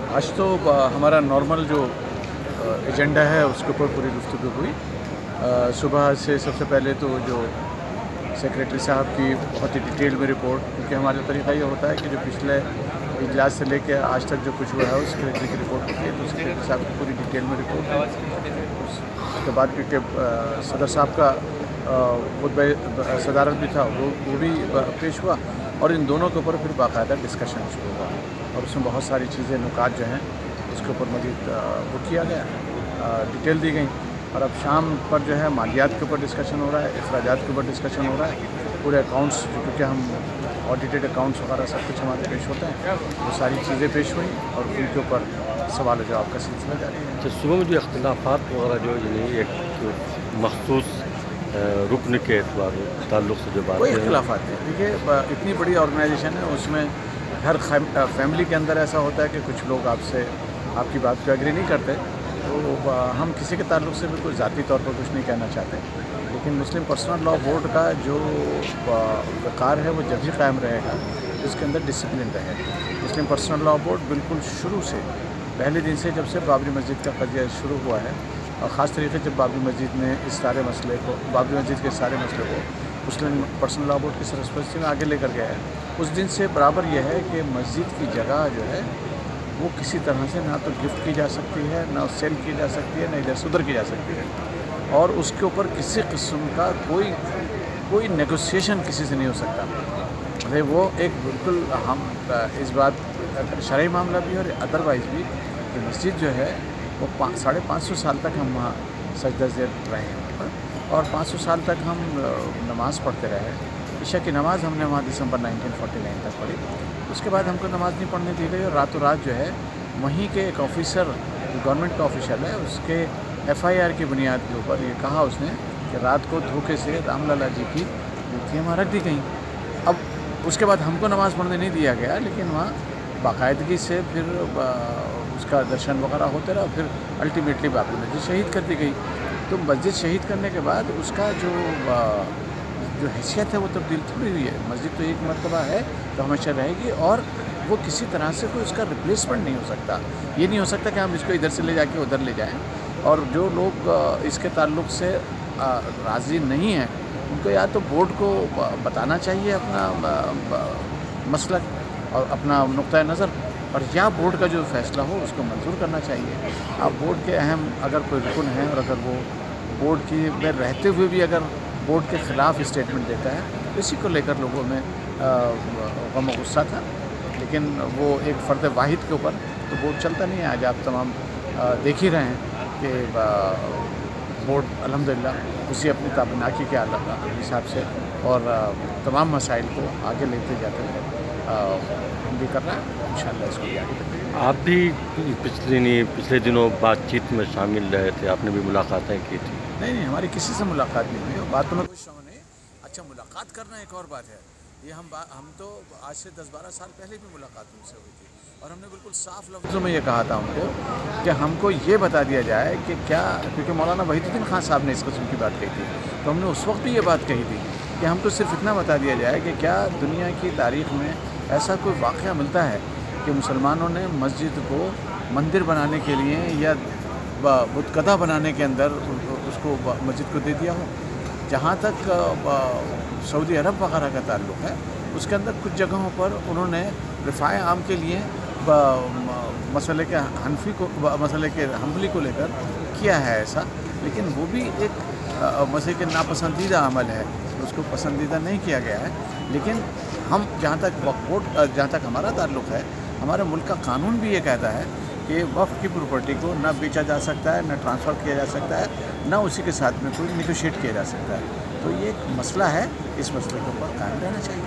आज तो हमारा नॉर्मल जो एजेंडा है उसके ऊपर पूरी गुफ्तगू हुई। सुबह से सबसे पहले तो जो सेक्रेटरी साहब की बहुत ही डिटेल में रिपोर्ट, क्योंकि हमारा तरीका ये होता है कि जो पिछले इजलास से लेकर आज तक जो कुछ हुआ है उस सेक्रेटरी की रिपोर्ट होती है, तो सेक्रेटरी साहब की पूरी डिटेल में रिपोर्ट हुई। उसके बाद क्योंकि सदर साहब का खुतबा सदारत भी था वो भी पेश हुआ, और इन दोनों के ऊपर फिर बाकायदा डिस्कशन शुरू हुआ, और उसमें बहुत सारी चीज़ें नुकात जो हैं उसके ऊपर मज़ीद वो किया गया, डिटेल दी गई। और अब शाम पर जो है मालियात के ऊपर डिस्कशन हो रहा है, अखराजात के ऊपर डिस्कशन हो रहा है, पूरे अकाउंट्स, क्योंकि हम ऑडिटेड अकाउंट्स वगैरह सब कुछ हमारे पेश होते हैं, वो सारी चीज़ें पेश हुई और उनके ऊपर सवाल जवाब का सिलसिला जारी है। तो सुबह में जो इख्तिलाफात वगैरह जो यानी एक मखसूस रुकन के ताल्लुक़ से जो बात कोई इख्तिलाफात नहीं। देखिए, इतनी बड़ी ऑर्गेनाइजेशन है, उसमें हर फैमिली के अंदर ऐसा होता है कि कुछ लोग आपकी बात पे एग्री नहीं करते, तो हम किसी के ताल्लुक़ से भी कोई ज़ाती तौर पर कुछ नहीं कहना चाहते, लेकिन मुस्लिम पर्सनल लॉ बोर्ड का जो वक़ार है वो जब भी कायम रहेगा इसके अंदर डिसिप्लिन रहेगा। मुस्लिम पर्सनल लॉ बोर्ड बिल्कुल शुरू से, पहले दिन से, जब से बाबरी मस्जिद का कज़िया शुरू हुआ है, और ख़ास तरीके से जब बाबरी मस्जिद ने बाबरी मस्जिद के सारे मसले को मुस्लिम पर्सनल लॉ बोर्ड की सरपरस्ती में आगे लेकर गया है, उस दिन से बराबर यह है कि मस्जिद की जगह जो है वो किसी तरह से ना तो गिफ्ट की जा सकती है, ना सेल की जा सकती है, ना इधर से उधर की जा सकती है, और उसके ऊपर किसी किस्म का कोई नेगोशिएशन किसी से नहीं हो सकता। मतलब वो एक बिल्कुल हम इस बात शरई मामला भी और अदरवाइज़ भी कि मस्जिद जो है वो 550 साल तक हम वहाँ सजदा ज़ेर रहे हैं, और 500 साल तक हम नमाज़ पढ़ते रहे। इशा की नमाज़ हमने वहाँ दिसंबर 1949 तक पढ़ी, उसके बाद हमको नमाज़ नहीं पढ़ने दी गई, और रातों रात जो है वहीं के एक ऑफिसर, गवर्नमेंट का ऑफिशियल है, उसके FIR की बुनियाद के ऊपर ये कहा उसने कि रात को धोखे से रामलला जी की मूर्तियाँ वहाँ रख दी गई। अब उसके बाद हमको नमाज़ पढ़ने नहीं दिया गया, लेकिन वहाँ बाकायदगी से फिर उसका दर्शन वगैरह होते रहा, फिर अल्टीमेटली बाबरी मस्जिद शहीद कर दी गई। तो मस्जिद शहीद करने के बाद उसका जो हैसियत है वो तब्दील थोड़ी हुई है। मस्जिद तो एक मरतबा है तो हमेशा रहेगी, और वो किसी तरह से कोई उसका रिप्लेसमेंट नहीं हो सकता। ये नहीं हो सकता कि हम इसको इधर से ले जाके उधर ले जाएं, और जो लोग इसके ताल्लुक़ से राज़ी नहीं हैं उनको या तो बोर्ड को बताना चाहिए अपना मसलक और अपना नुक्ता नज़र, और या बोर्ड का जो फ़ैसला हो उसको मंजूर करना चाहिए। अब बोर्ड के अहम अगर कोई रुकन है, और अगर वो बोर्ड की में रहते हुए भी अगर बोर्ड के ख़िलाफ़ स्टेटमेंट देता है, तो इसी को लेकर लोगों में गम और गुस्सा था, लेकिन वो एक फ़र्द वाहिद के ऊपर तो बोर्ड चलता नहीं है। आज आप तमाम देख ही रहे हैं कि बोर्ड अल्हम्दुलिल्लाह उसी अपनी ताबनाकी के हिसाब से और तमाम मसाइल को आगे लेते जाते हैं हम भी कर रहे हैं, इंशाअल्लाह इसको भी आगे तक। आप भी पिछले दिनों बातचीत में शामिल रहे थे, आपने भी मुलाकातें की थी? नहीं, हमारी किसी से मुलाकात नहीं हुई, और बातों में कुछ नहीं। अच्छा, मुलाकात करना एक और बात है। ये हम तो आज से 10-12 साल पहले भी मुलाकात उनसे हुई थी, और हमने बिल्कुल साफ लफ्ज़ों में ये कहा था उनको कि हमको ये बता दिया जाए कि क्या, क्योंकि मौलाना वहीदुद्दीन खान साहब ने इस किस्म की बात कही थी, तो हमने उस वक्त भी ये बात कही थी कि हमको सिर्फ इतना बता दिया जाए कि क्या दुनिया की तारीख़ में ऐसा कोई वाक़या मिलता है कि मुसलमानों ने मस्जिद को मंदिर बनाने के लिए या बुतकदा बनाने के अंदर उसको मस्जिद को दे दिया हो। जहाँ तक सऊदी अरब वगैरह का ताल्लुक़ है, उसके अंदर कुछ जगहों पर उन्होंने रिफ़ाए आम के लिए मसले के हम्बली को लेकर किया है ऐसा, लेकिन वो भी एक मसले के नापसंदीदा अमल है, उसको पसंदीदा नहीं किया गया है। लेकिन हम जहाँ तक हमारा ताल्लुक़ है, हमारे मुल्क का कानून भी ये कहता है कि वक्फ की प्रॉपर्टी को ना बेचा जा सकता है, ना ट्रांसफ़र किया जा सकता है, ना उसी के साथ में कोई निगोशिएट किया जा सकता है। तो ये एक मसला है, इस मसले के ऊपर कायम रहना चाहिए।